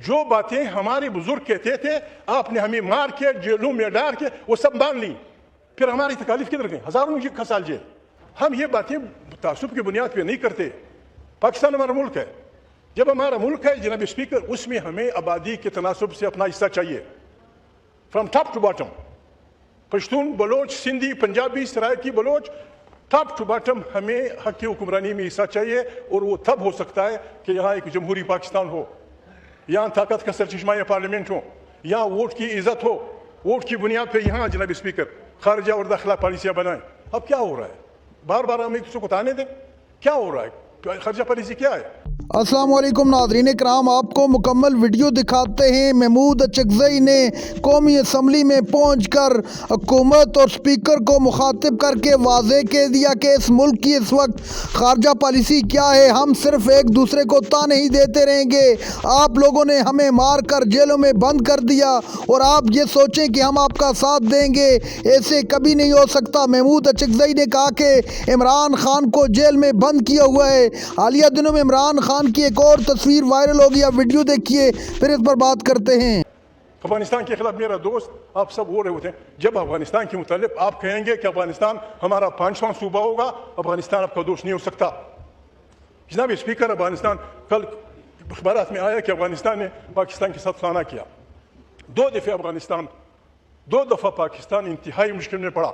جو باتیں ہمارے بزرگ کہتے تھے آپ نے ہمیں مار کے جیلوں میں ڈال کے وہ سب مان لی، پھر ہماری تکالیف کدھر گئی؟ ہزاروں سال جیل۔ ہم یہ باتیں تعصب کی بنیاد پہ نہیں کرتے۔ پاکستان ہمارا ملک ہے، جب ہمارا ملک ہے جناب اسپیکر اس میں ہمیں آبادی کے تناسب سے اپنا حصہ چاہیے، from top to bottom, Pashtun, Baloch, Sindhi, Punjabi, Saraiki, Baloch, top to bottom ہمیں حق کی حکمرانی میں حصہ چاہیے، اور وہ تب ہو سکتا ہے کہ یہاں ایک جمہوری پاکستان ہو، یہاں طاقت کا سرچشمہ پارلیمنٹ ہو، یہاں ووٹ کی عزت ہو، ووٹ کی بنیاد پہ یہاں جناب اسپیکر خارجہ اور داخلہ پالیسیاں بنائیں۔ اب کیا ہو رہا ہے؟ بار بار ہم ایک دوسرے کو تانے دیں، کیا ہو رہا ہے؟ خارجہ پالیسی کیا ہے؟ السلام علیکم ناظرین کرام، آپ کو مکمل ویڈیو دکھاتے ہیں۔ محمود اچکزئی نے قومی اسمبلی میں پہنچ کر حکومت اور سپیکر کو مخاطب کر کے واضح کہہ دیا کہ اس ملک کی اس وقت خارجہ پالیسی کیا ہے۔ ہم صرف ایک دوسرے کو تانے ہی دیتے رہیں گے، آپ لوگوں نے ہمیں مار کر جیلوں میں بند کر دیا اور آپ یہ سوچیں کہ ہم آپ کا ساتھ دیں گے، ایسے کبھی نہیں ہو سکتا۔ محمود اچکزئی نے کہا کہ عمران خان کو جیل میں بند کیا ہوا ہے۔ حالیہ دنوں میں عمران خان کی ایک اور تصویر وائرل ہو گیا، ویڈیو دیکھیے پھر اس پر بات کرتے ہیں۔ افغانستان کے خلاف میرا دوست آپ سب ہو رہے ہوتے ہیں، جب افغانستان کے متعلق آپ کہیں گے کہ افغانستان ہمارا 5واں صوبہ ہوگا، افغانستان آپ کا دوست نہیں ہو سکتا۔ جناب اسپیکر، افغانستان کل اخبارات میں آیا کہ افغانستان نے پاکستان کے ساتھ خیانت کیا، 2 دفعہ پاکستان انتہائی مشکل میں پڑا۔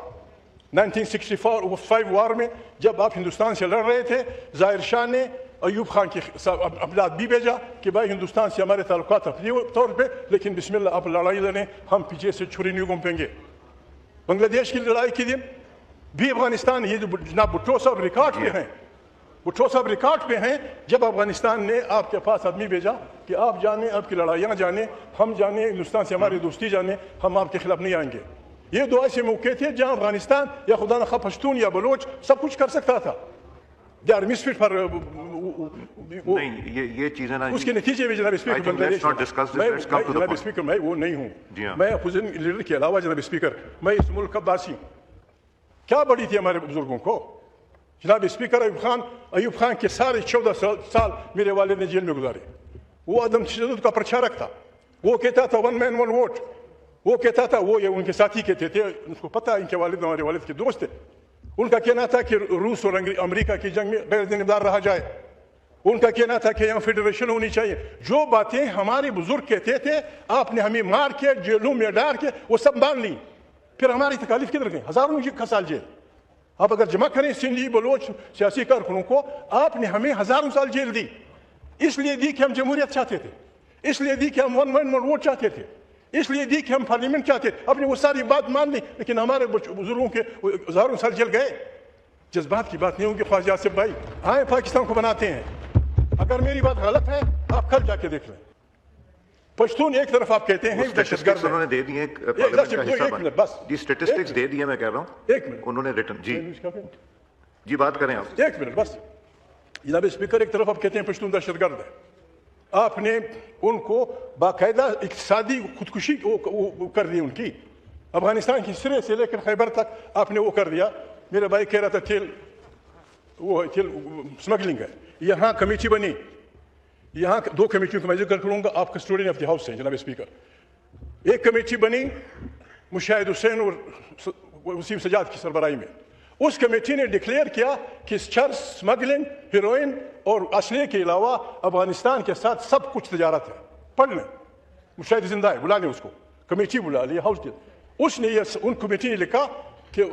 1965 وار میں جب آپ ہندوستان سے لڑ رہے تھے، ظاہر شاہ نے ایوب خان کی اولاد بھی بھیجا کہ بھائی ہندوستان سے ہمارے تعلقات اپنے طور پہ، لیکن بسم اللہ آپ لڑائی لڑیں، ہم پیچھے سے چھری نہیں گھومیں گے۔ بنگلہ دیش کی لڑائی کے دن بھی افغانستان، یہ جو جناب بھٹو صاحب ریکارڈ پہ ہیں، جب افغانستان نے آپ کے پاس آدمی بھیجا کہ آپ جانیں آپ کی لڑائیاں جانیں، ہم جانیں ہندوستان سے ہماری دوستی جانیں، ہم آپ کے خلاف نہیں آئیں گے۔ یہ دو ایسے موقع تھے جہاں افغانستان یا خدا نخواہ پشتون یا بلوچ سب کچھ کر سکتا تھا۔ یہ چیزیں اس کے نتیجے میں جناب اسپیکر جناب اسپیکر میں وہ نہیں ہوں، میں اپوزیشن لیڈر کے علاوہ جناب اسپیکر میں اس ملک کا باسی ہوں۔ کیا بڑی تھی ہمارے بزرگوں کو؟ جناب اسپیکر ایوب خان کے سارے 14 سال میرے والد نے جیل میں گزارے۔ وہ عدم تشدد کا پرچارک تھا، وہ کہتا تھا 1 man 1 vote، وہ کہتا تھا، وہ ان کے ساتھی کہتے تھے، ان کو پتہ ان کے والد ہمارے والد کے دوست تھے، ان کا کہنا تھا کہ روس اور امریکہ کی جنگ میں غیر جانبدار رہا جائے، ان کا کہنا تھا کہ یہاں فیڈریشن ہونی چاہیے۔ جو باتیں ہمارے بزرگ کہتے تھے آپ نے ہمیں مار کے جیلوں میں ڈال کے وہ سب مان لی، پھر ہماری تکالیف کدھر گئی؟ ہزاروں سال جیل۔ آپ اگر جمع کریں سندھی بلوچ سیاسی کارکنوں کو، آپ نے ہمیں ہزاروں سال جیل دی، اس لیے دی کہ ہم جمہوریت چاہتے تھے، اس لیے دی کہ ہم 1 man 1 vote چاہتے تھے، اس لیے دی کہ ہم پارلیمنٹ چاہتے تھے۔ آپ نے وہ ساری بات مان لی، لیکن ہمارے بزرگوں کے ہزاروں سال جل گئے۔ جذبات کی بات نہیں ہوگی خواجہ آصف بھائی، آئیں پاکستان کو بناتے ہیں۔ اگر میری بات غلط ہے آپ کل جا کے دیکھ لیں۔ پشتون ایک طرف آپ کہتے ہیں اسٹیٹسٹکس انہوں نے دے دیے، بس جی اسٹیٹسٹکس دے دیے، میں کہہ رہا ہوں ایک منٹ انہوں نے ریٹن جی بات کریں آپ۔ ایک منٹ بس جناب اسپیکر، ایک طرف آپ کہتے ہیں پشتون دہشت گرد ہے، آپ نے ان کو باقاعدہ اقتصادی خودکشی کر دی ان کی، افغانستان کی سرے سے لے کر خیبر تک آپ نے وہ کر دیا۔ میرا بھائی کہہ رہا تھا تیل سمگلنگ ہے، یہاں کمیٹی بنی، یہاں 2 کمیٹیوں کا میں ذکر کروں گا، آپ کسٹوڈین آف دی ہاؤس ہیں جناب اسپیکر۔ ایک کمیٹی بنی مشاہد حسین اور وسیم سجاد کی سربراہی میں، اس کمیٹی نے ڈکلیئر کیا کہ چرس، سمگلنگ، ہیروئن اور اسلحے کے علاوہ افغانستان کے ساتھ سب کچھ تجارت ہے۔ پڑھ لیں، مشاہد زندہ ہے، بلا لیں اس کو، کمیٹی بلا لی ہاؤس کی، اس نے ان کمیٹی نے لکھا کہ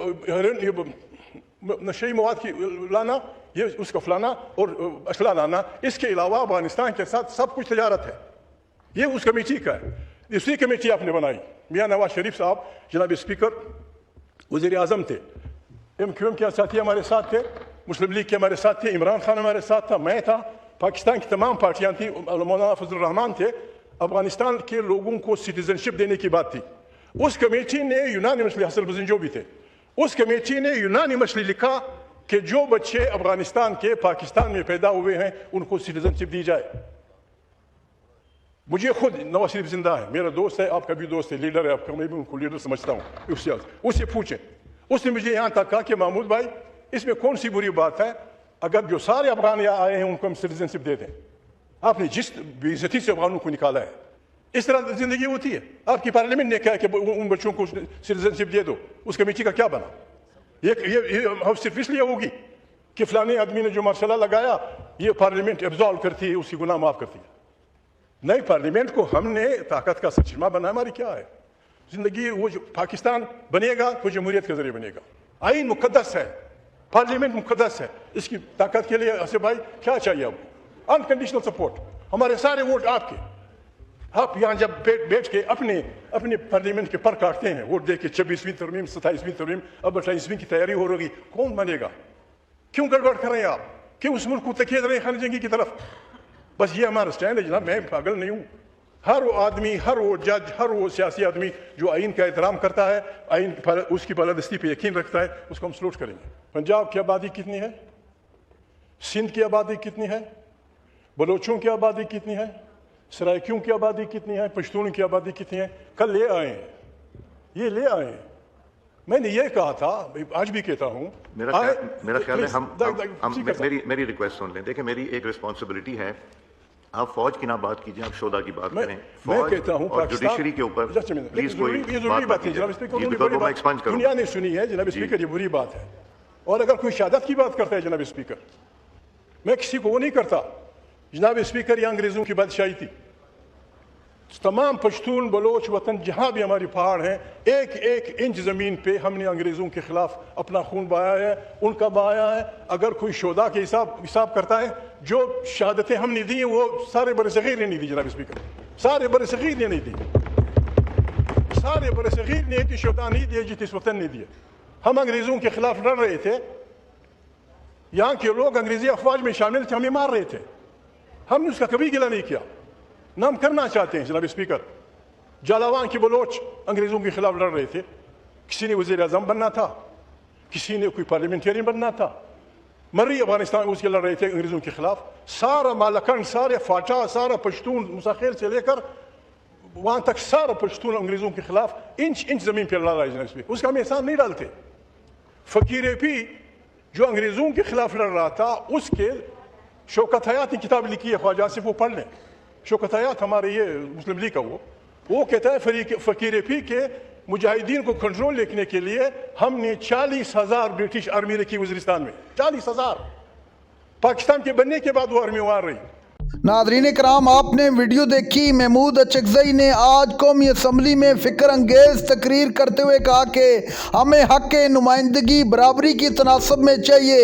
نشئی مواد کی لانا، یہ اس کا فلانا اور اسلحہ لانا، اس کے علاوہ افغانستان کے ساتھ سب کچھ تجارت ہے۔ یہ اس کمیٹی کا ہے۔ دوسری کمیٹی آپ نے بنائی، میاں نواز شریف صاحب جناب اسپیکر وزیر اعظم تھے، MQM کے ساتھی ہمارے ساتھ تھے، مسلم لیگ کے ہمارے ساتھ تھے، عمران خان ہمارے ساتھ تھا، میں تھا، پاکستان کی تمام پارٹیاں تھیں، مولانا فضل الرحمان تھے۔ افغانستان کے لوگوں کو سٹیزنشپ دینے کی بات تھی۔ اس کمیٹی نے یونانیمسلی، حسن البزن جو بھی تھے، اس کمیٹی نے یونانیمسلی لکھا کہ جو بچے افغانستان کے پاکستان میں پیدا ہوئے ہیں ان کو سٹیزنشپ دی جائے۔ مجھے خود نواز شریف زندہ ہے، میرا دوست ہے، آپ کا بھی دوست ہے، لیڈر ہے آپ کا، میں بھی ان کو لیڈر سمجھتا ہوں۔ اس سے پوچھیں، اس نے مجھے یہاں تک کہا کہ محمود بھائی اس میں کون سی بری بات ہے اگر جو سارے افغان یہاں آئے ہیں ان کو ہم سٹیزنشپ دے دیں؟ آپ نے جس بے عزتی سے افغانوں کو نکالا ہے، اس طرح زندگی ہوتی ہے؟ آپ کی پارلیمنٹ نے کہا کہ ان بچوں کو سٹیزنشپ دے دو، اس کمیٹی کا کیا بنا؟ یہ صرف اس لیے ہوگی کہ فلانے آدمی نے جو مسئلہ لگایا یہ پارلیمنٹ ایبزالو کرتی ہے، اس کی گناہ معاف کرتی ہے؟ نہیں، پارلیمنٹ کو ہم نے طاقت کا سرچشمہ بنا. ہماری کیا ہے زندگی؟ وہ جو پاکستان بنے گا وہ جمہوریت کے ذریعے بنے گا. آئین مقدس ہے، پارلیمنٹ مقدس ہے. اس کی طاقت کے لیے اسے بھائی کیا چاہیے؟ آپ انکنڈیشنل سپورٹ. ہمارے سارے ووٹ آپ کے. آپ یہاں جب بیٹھ کے اپنے پارلیمنٹ کے پر کاٹتے ہیں ووٹ دے کے 26ویں ترمیم 27ویں ترمیم اب 28ویں کی تیاری ہو رہی، کون بنے گا؟ کیوں گڑبڑ کر رہے ہیں آپ؟ کیوں اس ملک کو تکیے رہے ہیں خانہ جنگی کی طرف؟ بس یہ ہمارا سٹینڈ ہے جناب. میں پاگل نہیں ہوں. ہر وہ آدمی، ہر وہ جج، ہر وہ سیاسی آدمی جو آئین کا احترام کرتا ہے، آئین اس کی بالادستی پہ یقین رکھتا ہے، اس کو ہم سلوٹ کریں گے. پنجاب کی آبادی کتنی ہے؟ سندھ کی آبادی کتنی ہے؟ بلوچوں کی آبادی کتنی ہے؟ سرائکیوں کی آبادی کتنی ہے؟ پشتون کی آبادی کتنی ہے؟ کل لے آئے ہیں، یہ لے آئے ہیں. میں نے یہ کہا تھا، آج بھی کہتا ہوں. میرا خیال ہے میری ریکویسٹ سن لیں. دیکھیں میری ایک ریسپانسبلٹی ہے، آپ فوج کی نہ بات کیجئے، آپ شودا کی بات کریں. فوج اور جوڈیشری کے اوپر پلیز کوئی بات نہ کیجئے. دنیا نے سنی ہے جناب اسپیکر، یہ بری بات ہے. اور اگر کوئی شہادت کی بات کرتا ہے جناب اسپیکر، میں کسی کو وہ نہیں کرتا. جناب اسپیکر، یہ انگریزوں کی بادشاہی تھی. تمام پشتون بلوچ وطن جہاں بھی ہماری پہاڑ ہیں، ایک ایک انچ زمین پہ ہم نے انگریزوں کے خلاف اپنا خون بہایا ہے، ان کا بہایا ہے. اگر کوئی شہداء کے حساب کرتا ہے، جو شہادتیں ہم نے دی ہیں وہ سارے بر صغیر نے نہیں دی جناب اسپیکر. سارے بر صغیر نے نہیں دی. سارے بر صغیر نے ایک شہداء نہیں دیے جتنے اس وطن نے دیے. ہم انگریزوں کے خلاف لڑ رہے تھے، یہاں کے لوگ انگریزی افواج میں شامل تھے، ہمیں مار رہے تھے. ہم نے اس کا کبھی گلہ نہیں کیا، نہ ہم کرنا چاہتے ہیں جناب اسپیکر. جالاوان کے بلوچ انگریزوں کے خلاف لڑ رہے تھے. کسی نے وزیر اعظم بننا تھا، کسی نے کوئی پارلیمنٹرین بننا تھا. مری افغانستان اس کے لڑ رہے تھے انگریزوں کے خلاف. سارا مالکنڈ، سارے فاٹا، سارا پشتون مساخیل سے لے کر وہاں تک سارا پشتون انگریزوں کے خلاف انچ انچ زمین پہ لڑ رہا ہے جناب اسپیکر. اس کا ہم احسان نہیں ڈالتے. فقیر پی جو انگریزوں کے خلاف لڑ رہا تھا، اس کے شوکت حیات نے کتاب لکھی ہے، خواجہ آصف، وہ پڑھ لیں. شوکت حیات ہمارے یہ مسلم لیگ کا وہ کہتا ہے فقیر پی کے مجاہدین کو کنٹرول لکھنے کے لیے ہم نے 40,000 برٹش آرمی رکھی وزیرستان میں. 40,000. پاکستان کے بننے کے بعد وہ آرمی وہاں رہی. ناظرین کرام، آپ نے ویڈیو دیکھی. محمود اچکزئی نے آج قومی اسمبلی میں فکر انگیز تقریر کرتے ہوئے کہا کہ ہمیں حق نمائندگی برابری کی تناسب میں چاہیے.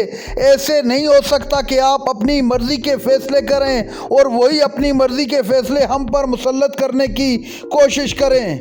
ایسے نہیں ہو سکتا کہ آپ اپنی مرضی کے فیصلے کریں اور وہی اپنی مرضی کے فیصلے ہم پر مسلط کرنے کی کوشش کریں.